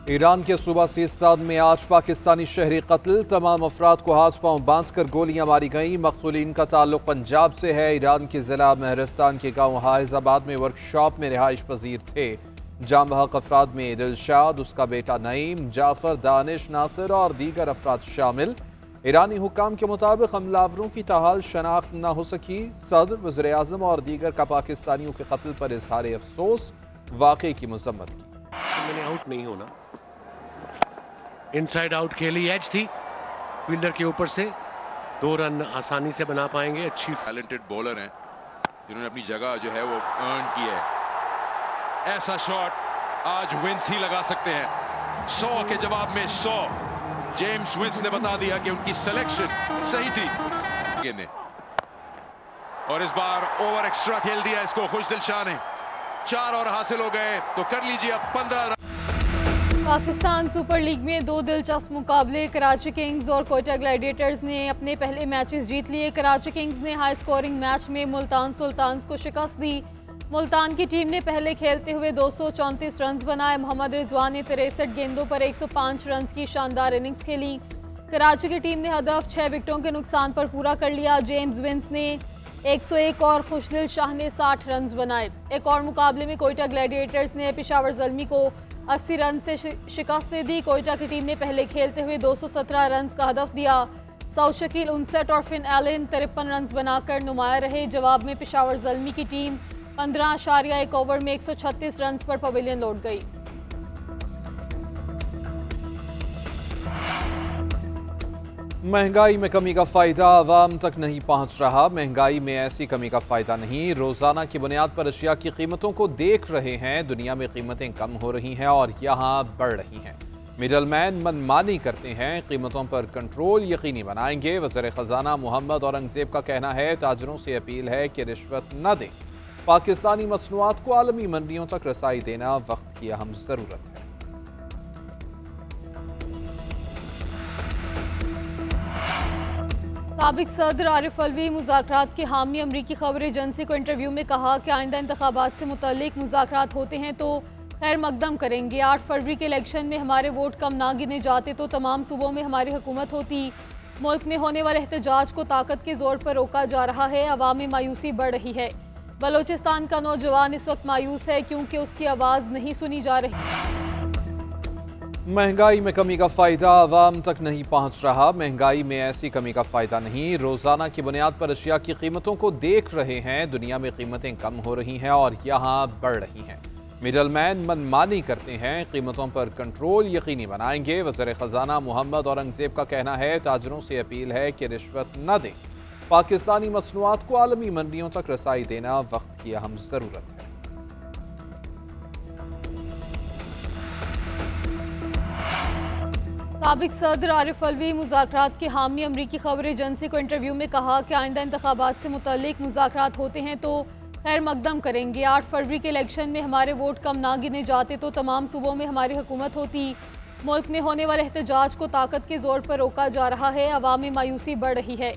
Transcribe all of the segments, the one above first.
Iran के सूबा Sistan में आज पाकिस्तानी शहरी कत्ल, तमाम अफराद को हाथ पांव बांधकर गोलियां मारी गईं। मकतूलीन का ताल्लुक पंजाब से है। ईरान के जिला महरस्तान के गांव हाइजाबाद में वर्कशॉप में रिहाइश पजीर थे। जाम बहक अफराद में दिलशाद, उसका बेटा नईम, जाफर, दानिश, नासिर और दीगर अफराद शामिल। ईरानी हुक्काम के मुताबिक हमलावरों की ताहाल शनाख्त न हो सकी। सदर, वज़ीर आज़म और दीगर का पाकिस्तानियों के कत्ल पर इजहार अफसोस, वाक़े की मजम्मत की। मैंने आउट नहीं होना, इनसाइड आउट खेली, एज थी फील्डर के ऊपर से, 2 रन आसानी से बना पाएंगे। अच्छी टैलेंटेड बॉलर हैं जिन्होंने अपनी जगह जो है वो अर्न की है। ऐसा शॉट आज विंस ही लगा सकते हैं। 100 के जवाब में 100। जेम्स विंस ने बता दिया कि उनकी सिलेक्शन सही थी। और इस बार ओवर एक्स्ट्रा खेल दिया इसको खुशदिल शाह ने। 4 और हासिल हो गए तो कर लीजिए अब 15 रन। पाकिस्तान सुपर लीग में 2 दिलचस्प मुकाबले। कराची किंग्स और कोयटा ग्लैडिएटर्स ने अपने पहले मैचेस जीत लिए। कराची किंग्स ने हाई स्कोरिंग मैच में मुल्तान सुल्तान्स को शिकस्त दी। मुल्तान की टीम ने पहले खेलते हुए 234 रन बनाए। मोहम्मद रिजवान ने 63 गेंदों पर 105 रन की शानदार इनिंग्स खेली। कराची की टीम ने हदफ 6 विकेटों के नुकसान पर पूरा कर लिया। जेम्स विंस ने 101 और खुशदिल शाह ने 60 रन बनाए। एक और मुकाबले में कोयटा ग्लैडिएटर्स ने पेशावर ज़ल्मी को 80 रन से शिकस्त दे दी। कोयटा की टीम ने पहले खेलते हुए 217 रन का हदफ दिया। साउथ शकील 59 और फिन एलन 53 रन बनाकर नुमाया रहे। जवाब में पेशावर ज़ल्मी की टीम 15.1 ओवर में 136 रन पर पवेलियन लौट गई। महंगाई में कमी का फायदा आवाम तक नहीं पहुंच रहा। महंगाई में ऐसी कमी का फायदा नहीं, रोजाना की बुनियाद पर अशिया की कीमतों को देख रहे हैं। दुनिया में कीमतें कम हो रही हैं और यहाँ बढ़ रही हैं। मिडल मैन मनमानी करते हैं। कीमतों पर कंट्रोल यकीनी बनाएंगे। वज़ीर ख़जाना मोहम्मद औरंगज़ेब का कहना है, ताजरों से अपील है कि रिश्वत न दें। पाकिस्तानी मसनूआत को आलमी मंडियों तक रसाई देना वक्त की अहम ज़रूरत है। साबिक सदर आरिफ अलवी मुज़ाकरात के हामी। अमरीकी खबर एजेंसी को इंटरव्यू में कहा कि आइंदा इंतखाबात से मुतल्लिक मुज़ाकरात होते हैं तो खैर मकदम करेंगे। 8 फरवरी के इलेक्शन में हमारे वोट कम ना गिने जाते तो तमाम सूबों में हमारी हुकूमत होती। मुल्क में होने वाले एहतजाज को ताकत के जोर पर रोका जा रहा है। अवामी मायूसी बढ़ रही है। बलोचिस्तान का नौजवान इस वक्त मायूस है क्योंकि उसकी आवाज़ नहीं सुनी जा रही। महंगाई में कमी का फायदा आवाम तक नहीं पहुंच रहा। महंगाई में ऐसी कमी का फायदा नहीं, रोजाना की बुनियाद पर अशिया की कीमतों को देख रहे हैं। दुनिया में कीमतें कम हो रही हैं और यहाँ बढ़ रही हैं। मिडल मैन मनमानी करते हैं। कीमतों पर कंट्रोल यकीनी बनाएंगे। वज़ीर ख़जाना मोहम्मद औरंगज़ेब का कहना है, ताजरों से अपील है कि रिश्वत न दें। पाकिस्तानी मसनूआत को आलमी मंडियों तक रसाई देना वक्त की अहम ज़रूरत है। साबिक सदर आरिफ अलवी मुज़ाकरात के हामी। अमरीकी खबर एजेंसी को इंटरव्यू में कहा कि आइंदा इंतखाबात से मुतल्लिक मुज़ाकरात होते हैं तो खैर मकदम करेंगे। 8 फरवरी के इलेक्शन में हमारे वोट कम ना गिने जाते तो तमाम सूबों में हमारी हुकूमत होती। मुल्क में होने वाले एहतजाज को ताकत के जोर पर रोका जा रहा है। अवामी मायूसी बढ़ रही है।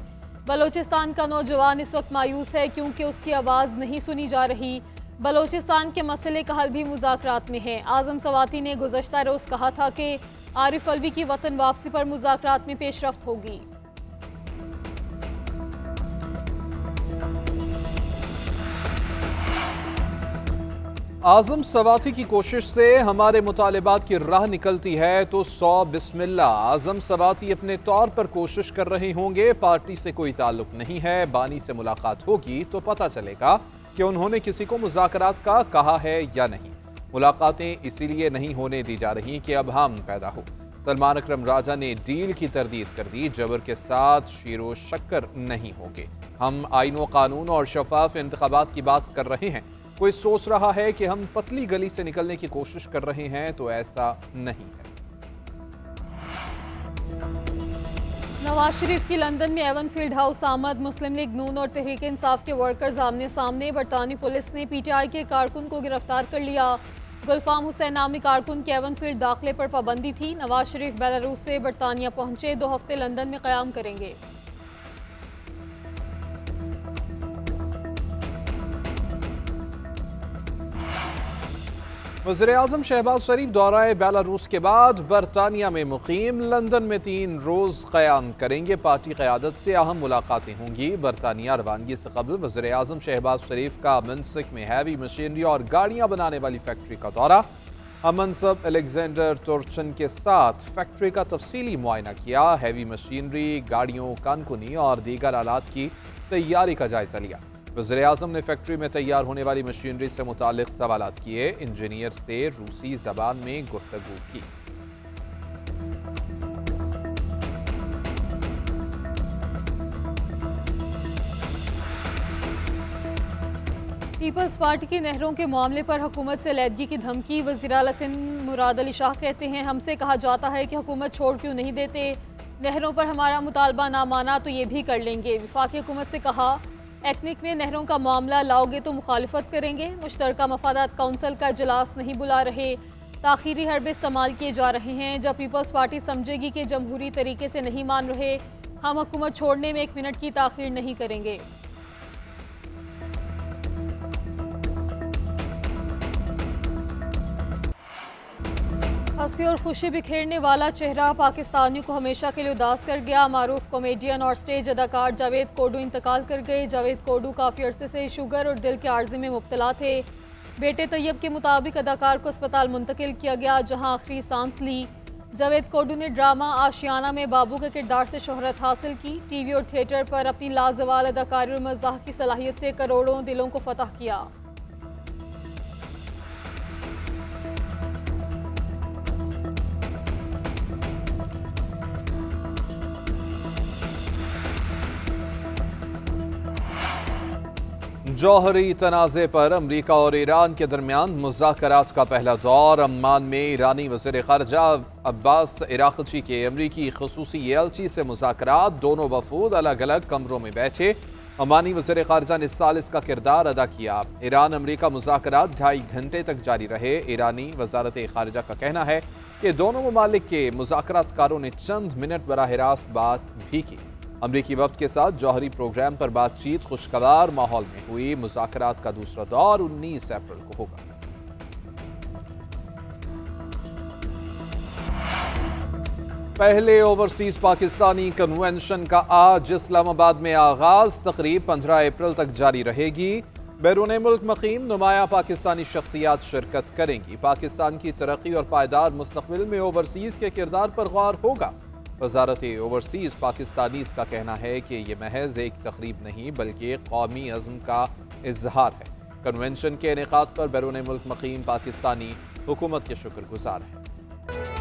बलोचिस्तान का नौजवान इस वक्त मायूस है क्योंकि उसकी आवाज़ नहीं सुनी जा रही। बलोचिस्तान के मसले का हल भी मुज़ाकरात में है। आज़म सवाती ने गुज़श्ता रोज़ कहा था कि आरिफ अलवी की वतन वापसी पर मुज़ाकरात में पेशरफ्त होगी। आज़म सवाती की कोशिश से हमारे मुतालिबात की राह निकलती है तो 100 बिस्मिल्लाह। आज़म सवाती अपने तौर पर कोशिश कर रहे होंगे। पार्टी से कोई ताल्लुक नहीं है। बानी से मुलाकात होगी तो पता चलेगा कि उन्होंने किसी को मुज़ाकरात का कहा है या नहीं। मुलाकातें इसीलिए नहीं होने दी जा रही कि अब हम पैदा हो। सलमान अकरम राजा ने डील की तरदीद कर दी। जबर के साथ शीरो शक्कर नहीं होंगे। हम आईन व कानून और शफाफ इंतखाबात की बात कर रहे हैं। कोई सोच रहा है कि हम पतली गली से निकलने की कोशिश कर रहे हैं तो ऐसा नहीं है। नवाज शरीफ की लंदन में एवन फील्ड हाउस आमद। मुस्लिम लीग नून और तहरीक इंसाफ के वर्कर्स आमने सामने। बरतानी पुलिस ने PTI के कारकुन को गिरफ्तार कर लिया। गुलफाम हुसैन नामी कारकुन के एवन फील्ड दाखिले पर पाबंदी थी। नवाज शरीफ बेलारूस से बरतानिया पहुंचे। 2 हफ्ते लंदन में क़याम करेंगे। वज़ीर-ए-आज़म शहबाज शरीफ दौराए बेलारूस के बाद बरतानिया में मुकीम, लंदन में 3 रोज़ क़याम करेंगे। पार्टी क़यादत से अहम मुलाकातें होंगी। बरतानिया रवानगी से कबल वज़ीर-ए-आज़म शहबाज शरीफ का मिन्स्क में हैवी मशीनरी और गाड़ियाँ बनाने वाली फैक्ट्री का दौरा। हममनसब अलेक्जेंडर तुर्चन के साथ फैक्ट्री का तफसीली मुआयना किया। हैवी मशीनरी, गाड़ियों, कानकुनी और दीगर आलात की तैयारी का जायजा लिया। वज़ीर-ए-आज़म ने फैक्ट्री में तैयार होने वाली मशीनरी से मुतालिक सवालात किए। इंजीनियर से रूसी ज़बान में गुफ्तगू की। पीपल्स पार्टी की नहरों के मामले पर हुकूमत से अलहदगी की धमकी। वज़ीर आला सिंध मुराद अली शाह कहते हैं, हमसे कहा जाता है कि हुकूमत छोड़ क्यों नहीं देते, नहरों पर हमारा मुतालबा ना माना तो ये भी कर लेंगे। वफाकी हुकूमत से कहा, एक्निक में नहरों का मामला लाओगे तो मुखालिफत करेंगे। मुश्तरका मफादात कौंसिल का इजलास नहीं बुला रहे, ताखीरी हरबे इस्तेमाल किए जा रहे हैं। जब पीपल्स पार्टी समझेगी कि जमहूरी तरीके से नहीं मान रहे, हम हुकूमत छोड़ने में 1 मिनट की ताखीर नहीं करेंगे। हंसी और खुशी बिखेरने वाला चेहरा पाकिस्तानियों को हमेशा के लिए उदास कर गया। मारूफ कॉमेडियन और स्टेज अदाकार जावेद कोडू इंतकाल कर गए। जावेद कोडू काफ़ी अरसे से शुगर और दिल के आर्जे में मुब्तला थे। बेटे तैयब के मुताबिक अदाकार को अस्पताल मुंतकिल किया गया, जहां आखिरी सांस ली। जावेद कोडू ने ड्रामा आशियाना में बाबू के किरदार से शोहरत हासिल की। टीवी और थिएटर पर अपनी लाजवाल अदाकारी और मज़ाक की सलाहियत से करोड़ों दिलों को फतह किया। जौहरी तनाज़े पर अमरीका और ईरान के दरमियान मुज़ाकरात का पहला दौर। अम्मान में ईरानी वज़ीर ख़ारजा अब्बास इराक़ची के अमरीकी ख़ुसूसी एलची से मुज़ाकरात। दोनों वफ़ूद अलग अलग कमरों में बैठे। अम्मानी वज़ीर ख़ारजा ने सालिस का किरदार अदा किया। ईरान अमरीका मुज़ाकरात 2.5 घंटे तक जारी रहे। ईरानी वज़ारत ख़ारजा का कहना है कि दोनों ममालिक के मुज़ाकरातकारों ने चंद मिनट बराह रास्त बात भी की। अमरीकी वक्त के साथ जौहरी प्रोग्राम पर बातचीत खुशगवार माहौल में हुई। मुज़ाकरात का दूसरा दौर 19 अप्रैल को होगा। पहले ओवरसीज पाकिस्तानी कन्वेंशन का आज इस्लामाबाद में आगाज। तकरीब 15 अप्रैल तक जारी रहेगी। बैरून मुल्क मकीम नुमाया पाकिस्तानी शख्सियात शिरकत करेंगी। पाकिस्तान की तरक्की और पायदार मुस्तकबिल में ओवरसीज के किरदार पर गौर होगा। वज़ारत ओवरसीज पाकिस्तानीज़ का कहना है कि ये महज एक तकरीब नहीं बल्कि कौमी अज़्म का इजहार है। कन्वेंशन के इनेकाद पर बैरून मुल्क मकीम पाकिस्तानी हुकूमत के शुक्रगुजार हैं।